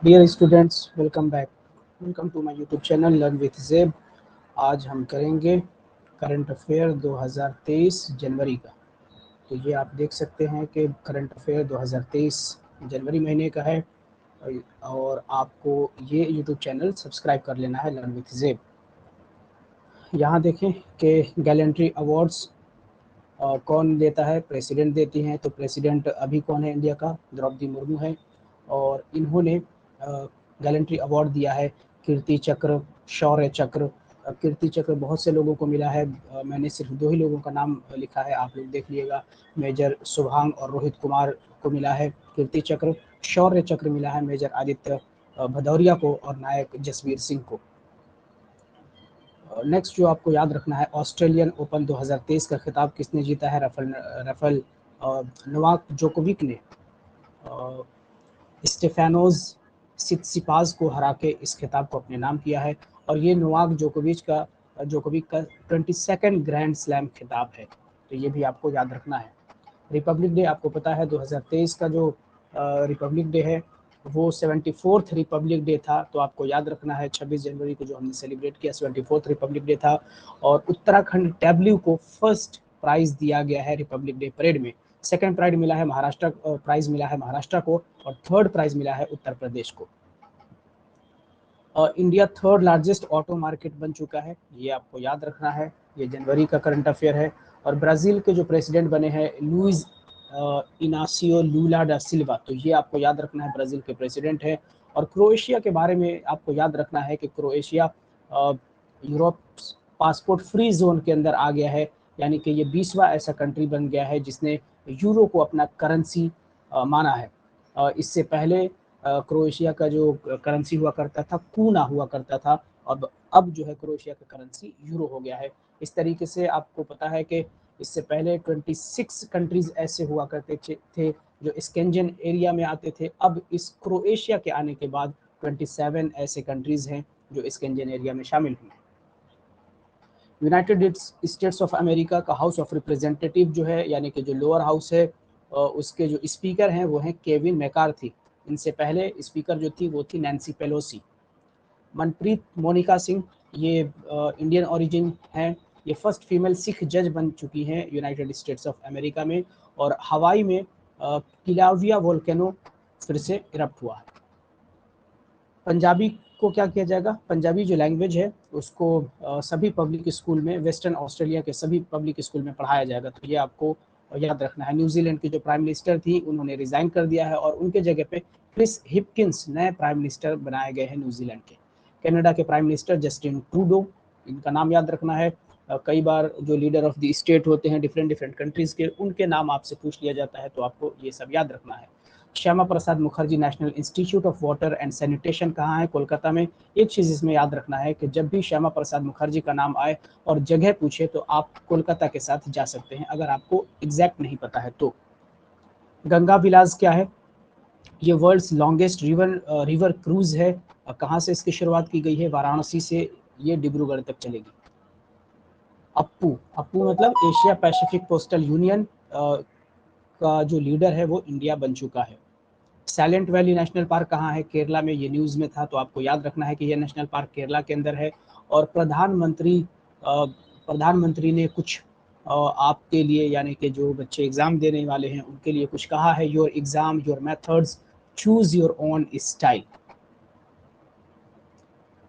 Dear students, welcome back. Welcome to my YouTube channel learn with Zeb. आज हम करेंगे current affair 2023 जनवरी का। तो ये आप देख सकते हैं कि करंट अफेयर 2023 जनवरी महीने का है और आपको ये यूट्यूब चैनल सब्सक्राइब कर लेना है, लर्न विथ ज़ेब। यहाँ देखें कि गैलेंट्री अवार्ड्स कौन देता है? प्रेसिडेंट देती हैं। तो प्रेसिडेंट अभी कौन है इंडिया का? द्रौपदी मुर्मू है। और इन्होंने गैलेंट्री अवार्ड दिया है कीर्ति चक्र, शौर्य चक्र। कीर्ति चक्र बहुत से लोगों को मिला है, मैंने सिर्फ 2 ही लोगों का नाम लिखा है, आप लोग देख लीजिएगा। मेजर शुभांग और रोहित कुमार को मिला है कीर्ति चक्र। शौर्य चक्र मिला है मेजर आदित्य भदौरिया को और नायक जसवीर सिंह को। नेक्स्ट जो आपको याद रखना है, ऑस्ट्रेलियन ओपन 2023 का खिताब किसने जीता है? राफेल नोवाक जोकोविक ने स्टेफानोस सित्सिपास को हरा के इस खिताब को अपने नाम किया है। और ये नोवाक जोकोविक का 22nd ग्रैंड स्लैम खिताब है, तो ये भी आपको याद रखना है। रिपब्लिक डे आपको पता है 2023 का जो रिपब्लिक डे है वो 74th रिपब्लिक डे था, तो आपको याद रखना है 26 जनवरी को जो हमने सेलिब्रेट किया 74th रिपब्लिक डे था। और उत्तराखंड टैब्ल्यू को फर्स्ट प्राइज दिया गया है रिपब्लिक डे परेड में। सेकंड प्राइज मिला है महाराष्ट्र को और थर्ड प्राइज मिला है उत्तर प्रदेश को। India third largest auto market बन चुका है, ये आपको याद रखना है। ये जनवरी का करंट अफेयर है। और ब्राज़ील के जो प्रेसिडेंट बने हैं लुइस इनासियो लूला डा सिल्वा, तो ये आपको याद रखना है, ब्राज़ील के प्रेसिडेंट है। और क्रोएशिया के बारे में आपको याद रखना है कि Croatia Europe passport free zone के अंदर आ गया है, यानी कि ये 20वां ऐसा कंट्री बन गया है जिसने यूरो को अपना करेंसी माना है। इससे पहले क्रोएशिया का जो करेंसी हुआ करता था कूना हुआ करता था, अब जो है क्रोएशिया का करेंसी यूरो हो गया है। इस तरीके से आपको पता है कि इससे पहले 26 कंट्रीज ऐसे हुआ करते थे जो स्केंजन एरिया में आते थे। अब इस क्रोएशिया के आने के बाद 27 ऐसे कंट्रीज हैं जो स्केंजन एरिया में शामिल हुए हैं। यूनाइटेड स्टेट्स ऑफ अमेरिका का हाउस ऑफ रिप्रेजेंटेटिव जो है, यानी कि जो लोअर हाउस है, उसके जो स्पीकर हैं वो हैं केविन मैकार्थी। इनसे पहले स्पीकर जो थी वो थी नैन्सी पेलोसी। मनप्रीत मोनिका सिंह, ये इंडियन ओरिजिन हैं, ये फर्स्ट फीमेल सिख जज बन चुकी हैं यूनाइटेड स्टेट्स ऑफ अमेरिका में। और हवाई में किलाविया वोल्केनो फिर से इरप्ट हुआ है। पंजाबी को क्या किया जाएगा? पंजाबी जो लैंग्वेज है उसको सभी पब्लिक स्कूल में, वेस्टर्न ऑस्ट्रेलिया के सभी पब्लिक स्कूल में पढ़ाया जाएगा, तो ये आपको याद रखना है। न्यूजीलैंड की जो प्राइम मिनिस्टर थी उन्होंने रिजाइन कर दिया है और उनके जगह पे क्रिस हिपकिंस नए प्राइम मिनिस्टर बनाए गए हैं न्यूजीलैंड के। कनाडा के प्राइम मिनिस्टर जस्टिन ट्रूडो, इनका नाम याद रखना है। कई बार जो लीडर ऑफ द स्टेट होते हैं डिफरेंट कंट्रीज के, उनके नाम आपसे पूछ लिया जाता है, तो आपको ये सब याद रखना है। Shyama Prasad Mukherjee national institute of water and sanitation कहाँ है? कोलकाता में। एक चीज़ इसमें याद रखना है कि जब भी श्यामा प्रसाद मुखर्जी का नाम आए और जगह पूछे तो आप कोलकाता के साथ जा सकते हैं, अगर आपको एग्जैक्ट नहीं पता है तो। गंगा विलास क्या है? ये वर्ल्ड्स लॉन्गेस्ट रिवर क्रूज है। कहाँ से इसकी शुरुआत की गई है? वाराणसी से ये डिब्रूगढ़ तक चलेगी। अप्पू मतलब एशिया पैसिफिक कोस्टल यूनियन का जो लीडर है वो इंडिया बन चुका है। साइलेंट वैली नेशनल पार्क कहाँ है? केरला में। ये न्यूज़ में था, तो आपको याद रखना है कि ये नेशनल पार्क केरला के अंदर है। और प्रधानमंत्री ने कुछ आपके लिए, यानी कि जो बच्चे एग्ज़ाम देने वाले हैं उनके लिए कुछ कहा है। Your exam, your methods, choose your own style.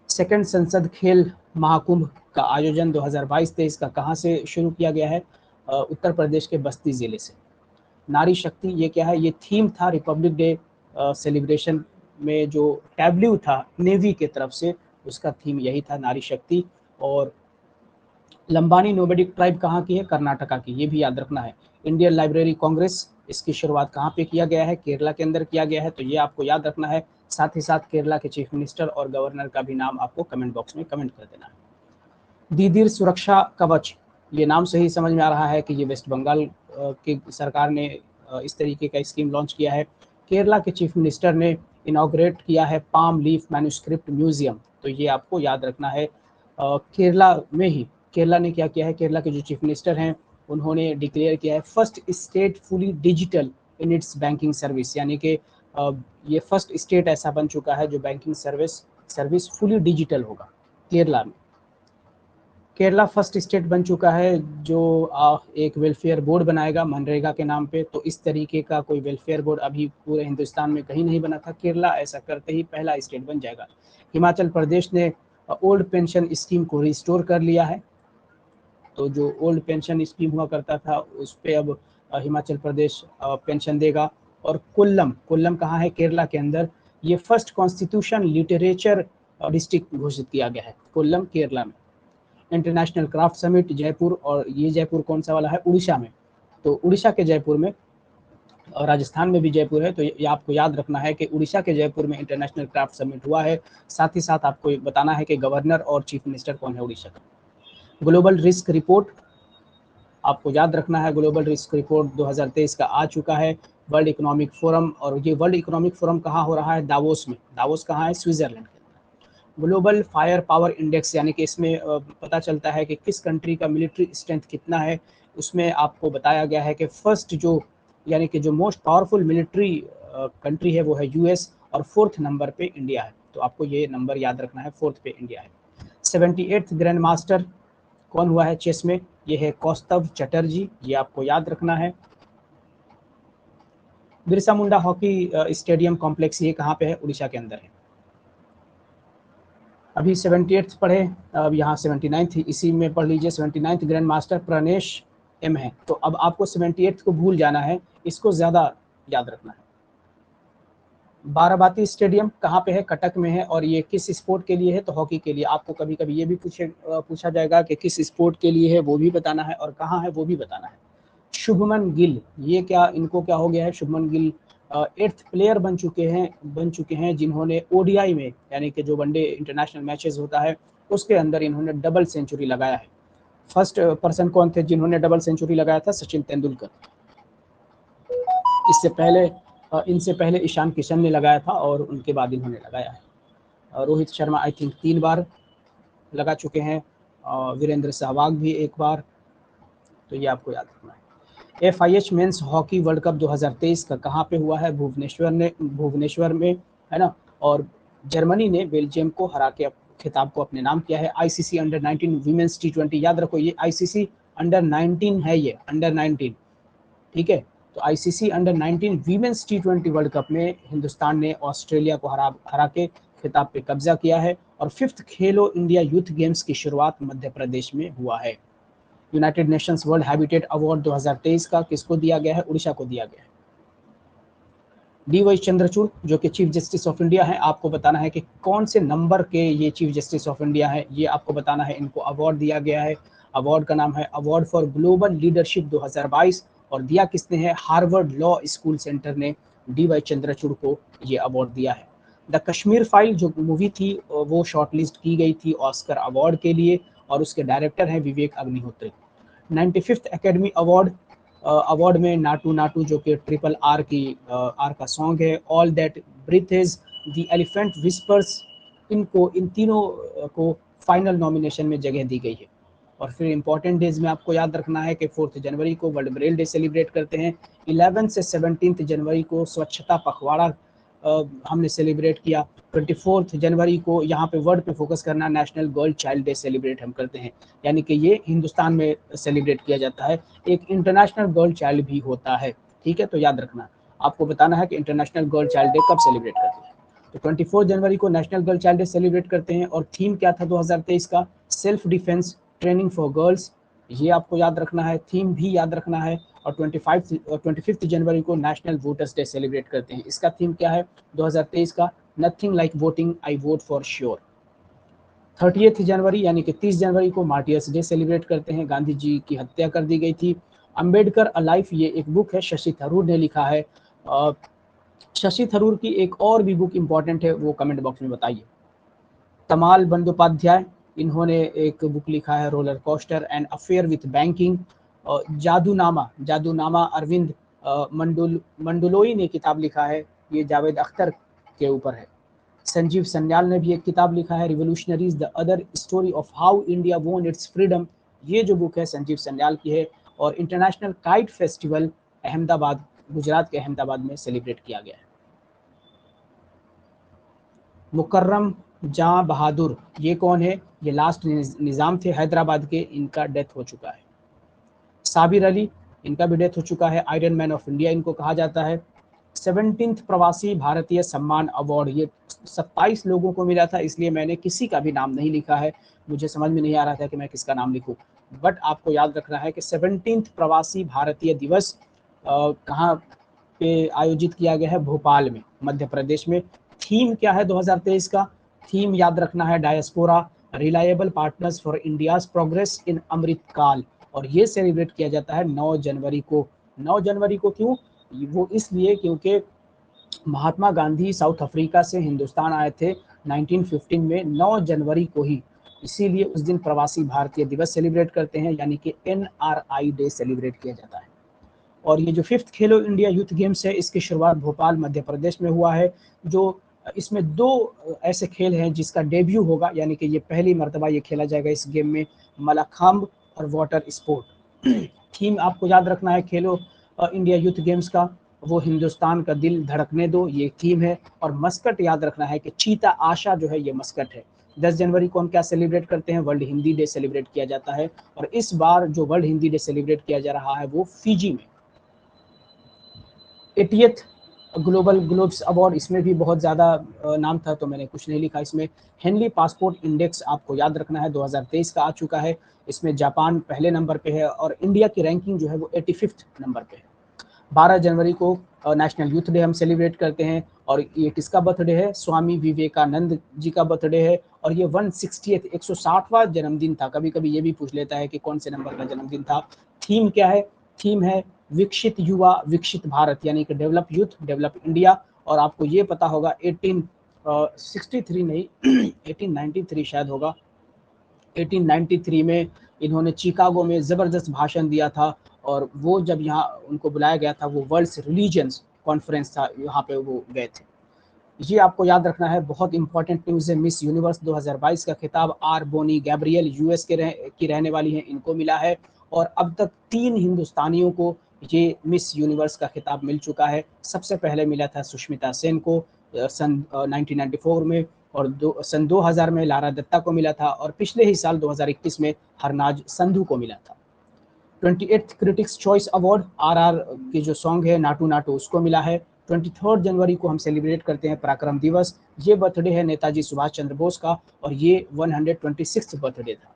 Second संसद खेल महाकुंभ का आयोजन 2022-23 का कहाँ से शुरू किया गया है? उत्तर प्रदेश के बस्ती ज़िले से। नारी शक्ति ये क्या है? ये थीम था रिपब्लिक डे सेलिब्रेशन में, जो टैब्ल्यू था नेवी के तरफ से, उसका थीम यही था, नारी शक्ति। और लंबानी नोबेडिक ट्राइब कहाँ की है? कर्नाटका की, ये भी याद रखना है। इंडियन लाइब्रेरी कांग्रेस, इसकी शुरुआत कहाँ पे किया गया है? केरला के अंदर किया गया है, तो ये आपको याद रखना है। साथ ही साथ केरला के चीफ मिनिस्टर और गवर्नर का भी नाम आपको कमेंट बॉक्स में कमेंट कर देना है। दीदीर सुरक्षा कवच, ये नाम से ही समझ में आ रहा है कि ये वेस्ट बंगाल की सरकार ने इस तरीके का स्कीम लॉन्च किया है। केरला के चीफ मिनिस्टर ने इनॉग्रेट किया है पाम लीफ मैन्यूस्क्रिप्ट म्यूजियम, तो ये आपको याद रखना है। केरला में ही केरला ने क्या किया है? केरला के जो चीफ मिनिस्टर हैं उन्होंने डिक्लेयर किया है first state fully digital in its banking service, यानी कि ये फर्स्ट स्टेट ऐसा बन चुका है जो बैंकिंग सर्विस फुली डिजिटल होगा। केरला में, केरला फर्स्ट स्टेट बन चुका है जो एक वेलफेयर बोर्ड बनाएगा मनरेगा के नाम पे। तो इस तरीके का कोई वेलफेयर बोर्ड अभी पूरे हिंदुस्तान में कहीं नहीं बना था। केरला ऐसा करते ही पहला स्टेट बन जाएगा। हिमाचल प्रदेश ने ओल्ड पेंशन स्कीम को रिस्टोर कर लिया है। तो जो ओल्ड पेंशन स्कीम हुआ करता था उस पर अब हिमाचल प्रदेश पेंशन देगा। और कोल्लम कहाँ है? केरला के अंदर। ये फर्स्ट कॉन्स्टिट्यूशन लिटरेचर डिस्ट्रिक्ट घोषित किया गया है, कोल्लम केरला में। इंटरनेशनल क्राफ्ट समिट जयपुर, और ये जयपुर कौन सा वाला है? उड़ीसा में। तो उड़ीसा के जयपुर में, और राजस्थान में भी जयपुर है। तो ये आपको याद रखना है कि उड़ीसा के जयपुर में इंटरनेशनल क्राफ्ट समिट हुआ है। साथ ही साथ आपको बताना है कि गवर्नर और चीफ मिनिस्टर कौन है उड़ीसा का। ग्लोबल रिस्क रिपोर्ट आपको याद रखना है, ग्लोबल रिस्क रिपोर्ट 2023 का आ चुका है। वर्ल्ड इकोनॉमिक फोरम, और ये वर्ल्ड इकोनॉमिक फोरम कहाँ हो रहा है? दावोस में। दावोस कहाँ है? स्विट्जरलैंड के अंदर। ग्लोबल फायर पावर इंडेक्स, यानी कि इसमें पता चलता है कि किस कंट्री का मिलिट्री स्ट्रेंथ कितना है। उसमें आपको बताया गया है कि फर्स्ट जो, यानी कि जो मोस्ट पावरफुल मिलिट्री कंट्री है वो है यूएस, और 4th नंबर पे इंडिया है। तो आपको ये नंबर याद रखना है, 4th पे इंडिया है। 78th ग्रैंड मास्टर कौन हुआ है चेस में? ये है कौस्तव चटर्जी, ये आपको याद रखना है। Birsa Munda hockey stadium complex ये कहाँ पे है? उड़ीसा के अंदर है। अभी 78th पढ़े, अब यहाँ 79th इसी में पढ़ लीजिए। 79th grand master Pranesh M है। तो अब आपको 78th को भूल जाना है, इसको ज़्यादा याद रखना है। बाराबाती स्टेडियम कहाँ पे है? कटक में है। और ये किस स्पोर्ट के लिए है? तो हॉकी के लिए। आपको कभी कभी ये भी पूछा जाएगा कि किस स्पोर्ट के लिए है, वो भी बताना है, और कहाँ है वो भी बताना है। शुभमन गिल, ये क्या, इनको क्या हो गया है? शुभमन गिल 8th प्लेयर बन चुके हैं जिन्होंने ओडीआई में, यानी कि जो वनडे इंटरनेशनल मैचेस होता है उसके अंदर इन्होंने डबल सेंचुरी लगाया है। फर्स्ट पर्सन कौन थे जिन्होंने डबल सेंचुरी लगाया था? सचिन तेंदुलकर। इससे पहले इनसे पहले ईशान किशन ने लगाया था, और उनके बाद इन्होंने लगाया है। रोहित शर्मा आई थिंक 3 बार लगा चुके हैं, वीरेंद्र सहवाग भी 1 बार। तो ये आपको याद रखना है। FIH men's hockey world cup 2023 का कहाँ पे हुआ है? भुवनेश्वर में, है ना। और जर्मनी ने बेल्जियम को हरा के खिताब को अपने नाम किया है। ICC अंडर 19 वीमेंस T20, याद रखो ये ICC अंडर 19 है, ये अंडर 19, ठीक है। तो ICC under 19 women's T20 world cup में हिंदुस्तान ने ऑस्ट्रेलिया को हरा के खिताब पे कब्जा किया है। और 5th खेलो इंडिया यूथ गेम्स की शुरुआत मध्य प्रदेश में हुआ है। United Nations world habitat award 2023 का किसको दिया गया है? उड़ीसा को दिया गया है। DY चंद्रचूड़ जो कि चीफ जस्टिस ऑफ इंडिया है, आपको बताना है कि कौन से नंबर के ये चीफ जस्टिस ऑफ इंडिया है, ये आपको बताना है। इनको अवार्ड दिया गया है, अवार्ड का नाम है अवार्ड फॉर ग्लोबल लीडरशिप 2022, और दिया किसने है? हार्वर्ड लॉ स्कूल सेंटर ने DY चंद्रचूड़ को ये अवार्ड दिया है। द कश्मीर फाइल जो मूवी थी वो शॉर्टलिस्ट की गई थी ऑस्कर अवार्ड के लिए, और उसके डायरेक्टर हैं Vivek Agnihotri. 95th academy award में नाटू नाटू जो कि RRR का सॉन्ग है, all that breathes, the elephant whispers, इन तीनों को फाइनल नॉमिनेशन में जगह दी गई है। और फिर इंपॉर्टेंट डेज में आपको याद रखना है कि 4 जनवरी को वर्ल्ड ब्रेल डे सेलिब्रेट करते हैं। 11 से 17 जनवरी को स्वच्छता पखवाड़ा हमने सेलिब्रेट किया। 24 जनवरी को यहाँ पे वर्ड पे फोकस करना, national girl child day celebrate हम करते हैं, यानी कि ये हिंदुस्तान में सेलिब्रेट किया जाता है। एक इंटरनेशनल गर्ल चाइल्ड भी होता है, ठीक है। तो याद रखना, आपको बताना है कि इंटरनेशनल गर्ल चाइल्ड डे कब सेलिब्रेट करते हैं। तो 24 जनवरी को national girl child day celebrate करते हैं। और थीम क्या था 2023 का? Self defence training for girls, ये आपको याद रखना है, थीम भी याद रखना है। और 25th जनवरी को नेशनल वोटर्स डे सेलिब्रेट करते हैं। इसका थीम क्या है 2023 का? Nothing like voting, I vote for sure. 30th जनवरी यानी कि 30 जनवरी को मार्टियर्स डे सेलिब्रेट करते हैं, गांधी जी की हत्या कर दी गई थी। अंबेडकर अलाइफ, ये एक बुक है, शशि थरूर ने लिखा है। शशि थरूर की एक और भी बुक इंपॉर्टेंट है, वो कमेंट बॉक्स में बताइए। तमाल बंदोपाध्याय, इन्होंने एक बुक लिखा है, roller coaster and affair with banking. Jadunama Arvind Mandloi ने किताब लिखा है, ये जावेद अख्तर के ऊपर है। संजीव सन्याल ने भी एक किताब लिखा है, revolutionaries the other story of how India वोन इट्स फ्रीडम, ये जो बुक है संजीव सन्याल की है। और international kite festival Ahmedabad, Gujarat के अहमदाबाद में सेलिब्रेट किया गया है। मुकर्रम जहां बहादुर, ये कौन है? ये लास्ट निज़ाम थे हैदराबाद के, इनका डेथ हो चुका है। साबिर अली, इनका भी डेथ हो चुका है, आयरन मैन ऑफ इंडिया इनको कहा जाता है। 17th प्रवासी भारतीय सम्मान अवार्ड, ये 27 लोगों को मिला था, इसलिए मैंने किसी का भी नाम नहीं लिखा है, मुझे समझ में नहीं आ रहा था कि मैं किसका नाम लिखूं। बट आपको याद रखना है कि 17th प्रवासी भारतीय दिवस कहाँ पे आयोजित किया गया है? भोपाल में, मध्य प्रदेश में। थीम क्या है 2023 का? थीम याद रखना है, diaspora reliable partners for India's progress in Amrit Kaal, और ये सेलिब्रेट किया जाता है 9 जनवरी को। 9 जनवरी को क्यों? वो इसलिए क्योंकि महात्मा गांधी साउथ अफ्रीका से हिंदुस्तान आए थे 1915 में, 9 जनवरी को ही, इसीलिए उस दिन प्रवासी भारतीय दिवस सेलिब्रेट करते हैं, यानी कि NRI डे सेलिब्रेट किया जाता है। और ये जो 5th खेलो इंडिया यूथ गेम्स है, इसकी शुरुआत भोपाल मध्य प्रदेश में हुआ है। जो इसमें 2 ऐसे खेल हैं जिसका डेब्यू होगा, यानी कि ये पहली मर्तबा ये खेला जाएगा इस गेम में, मलाखंब और वाटर स्पोर्ट। थीम आपको याद रखना है खेलो इंडिया यूथ गेम्स का, वो हिंदुस्तान का दिल धड़कने दो, ये थीम है। और मस्कट याद रखना है कि चीता आशा जो है ये मस्कट है। 10 जनवरी को हम क्या सेलिब्रेट करते हैं? वर्ल्ड हिंदी डे सेलिब्रेट किया जाता है, और इस बार जो वर्ल्ड हिंदी डे सेलिब्रेट किया जा रहा है वो फिजी में। 80th ग्लोबल ग्लोब्स अवार्ड, इसमें भी बहुत ज़्यादा नाम था तो मैंने कुछ नहीं लिखा इसमें। हेनली पासपोर्ट इंडेक्स आपको याद रखना है 2023 का आ चुका है, इसमें जापान पहले नंबर पे है और इंडिया की रैंकिंग जो है वो 85th नंबर पे है। 12 जनवरी को नेशनल यूथ डे हम सेलिब्रेट करते हैं, और ये किसका बर्थडे है? स्वामी विवेकानंद जी का बर्थडे है, और ये 160वां जन्मदिन था। कभी कभी ये भी पूछ लेता है कि कौन से नंबर का जन्मदिन था। थीम क्या है? थीम है विकसित युवा विकसित भारत, यानी कि डेवलप यूथ डेवलप इंडिया। और आपको ये पता होगा 1863 नहीं 1893 शायद होगा, 1893 में इन्होंने चिकागो में ज़बरदस्त भाषण दिया था, और वो जब यहाँ उनको बुलाया गया था, वो वर्ल्ड्स रिलीजन्स कॉन्फ्रेंस था, यहाँ पे वो गए थे। ये आपको याद रखना है, बहुत इंपॉर्टेंट न्यूज़ है। मिस यूनिवर्स 2022 का खिताब आर बोनी गैब्रियल यूएस की रहने वाली हैं, इनको मिला है। और अब तक 3 हिंदुस्तानियों को ये मिस यूनिवर्स का खिताब मिल चुका है। सबसे पहले मिला था सुष्मिता सेन को सन 1994 में, और सन 2000 में लारा दत्ता को मिला था, और पिछले ही साल 2021 में हरनाज संधू को मिला था। 28th critics choice award RR की जो सॉन्ग है नाटू नाटू उसको मिला है। 23 जनवरी को हम सेलिब्रेट करते हैं पराक्रम दिवस, ये बर्थडे है नेताजी सुभाष चंद्र बोस का, और ये 126th बर्थडे था।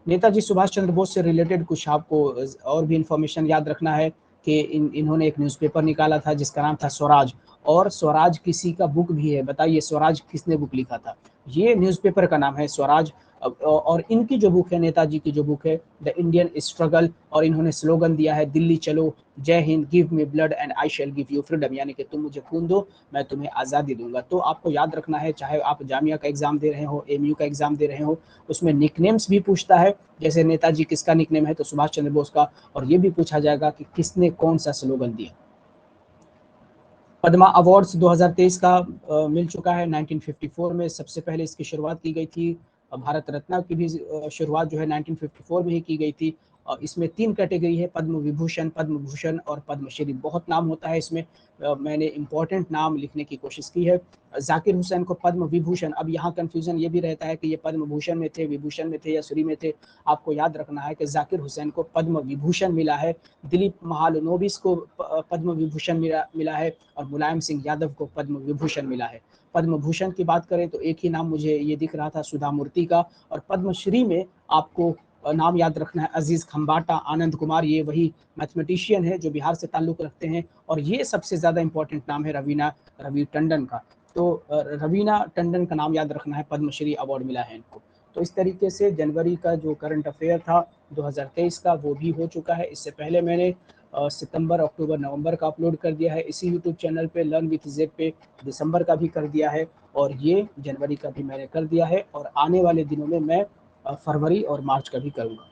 नेताजी सुभाष चंद्र बोस से रिलेटेड कुछ आपको और भी इंफॉर्मेशन याद रखना है कि इन्होंने एक न्यूज़पेपर निकाला था जिसका नाम था स्वराज, और स्वराज किसी का बुक भी है। बताइए स्वराज किसने बुक लिखा था? ये न्यूज़पेपर का नाम है स्वराज। और इनकी जो बुक है, नेताजी की जो बुक है द इंडियन स्ट्रगल, और इन्होंने स्लोगन दिया है दिल्ली चलो, जय Hind, give me blood and I shell give you freedom, यानी कि तुम मुझे खून दो मैं तुम्हें आज़ादी दूंगा। तो आपको याद रखना है, चाहे आप जामिया का एग्जाम दे रहे हो, AMU का एग्जाम दे रहे हो, उसमें निकनेम्स भी पूछता है, जैसे नेताजी किसका निकनेम है? तो सुभाष चंद्र बोस का। और ये भी पूछा जाएगा कि किसने कौन सा स्लोगन दिया। पद्मा अवार्ड्स 2023 का मिल चुका है। 1954 में सबसे पहले इसकी शुरुआत की गई थी। भारत रत्न की भी शुरुआत जो है 1954 में ही की गई थी। इसमें 3 कैटेगरी है, पद्म विभूषण, पद्म भूषण और पद्मश्री। बहुत नाम होता है इसमें, मैंने इंपॉर्टेंट नाम लिखने की कोशिश की है। जाकिर हुसैन को पद्म विभूषण, अब यहाँ कंफ्यूजन ये भी रहता है कि ये पद्म भूषण में थे, विभूषण में थे या श्री में थे। आपको याद रखना है कि जाकिर हुसैन को पद्म विभूषण मिला है, दिलीप महालनोबिस को पद्म विभूषण मिला है, और मुलायम सिंह यादव को पद्म विभूषण मिला है। पद्म भूषण की बात करें तो एक ही नाम मुझे ये दिख रहा था, सुधा मूर्ति का। और पद्मश्री में आपको नाम याद रखना है अजीज खंबाटा, आनंद कुमार, ये वही मैथमेटिशियन है जो बिहार से ताल्लुक रखते हैं। और ये सबसे ज़्यादा इंपॉर्टेंट नाम है रवि टंडन का। तो रवीना टंडन का नाम याद रखना है, पद्मश्री अवार्ड मिला है इनको। तो इस तरीके से जनवरी का जो करंट अफेयर था 2023 का वो भी हो चुका है। इससे पहले मैंने सितंबर, अक्टूबर, नवंबर का अपलोड कर दिया है इसी यूट्यूब चैनल पे लर्न विथ जेड पे। दिसंबर का भी कर दिया है, और ये जनवरी का भी मैंने कर दिया है, और आने वाले दिनों में मैं फरवरी और मार्च का भी करूँगा।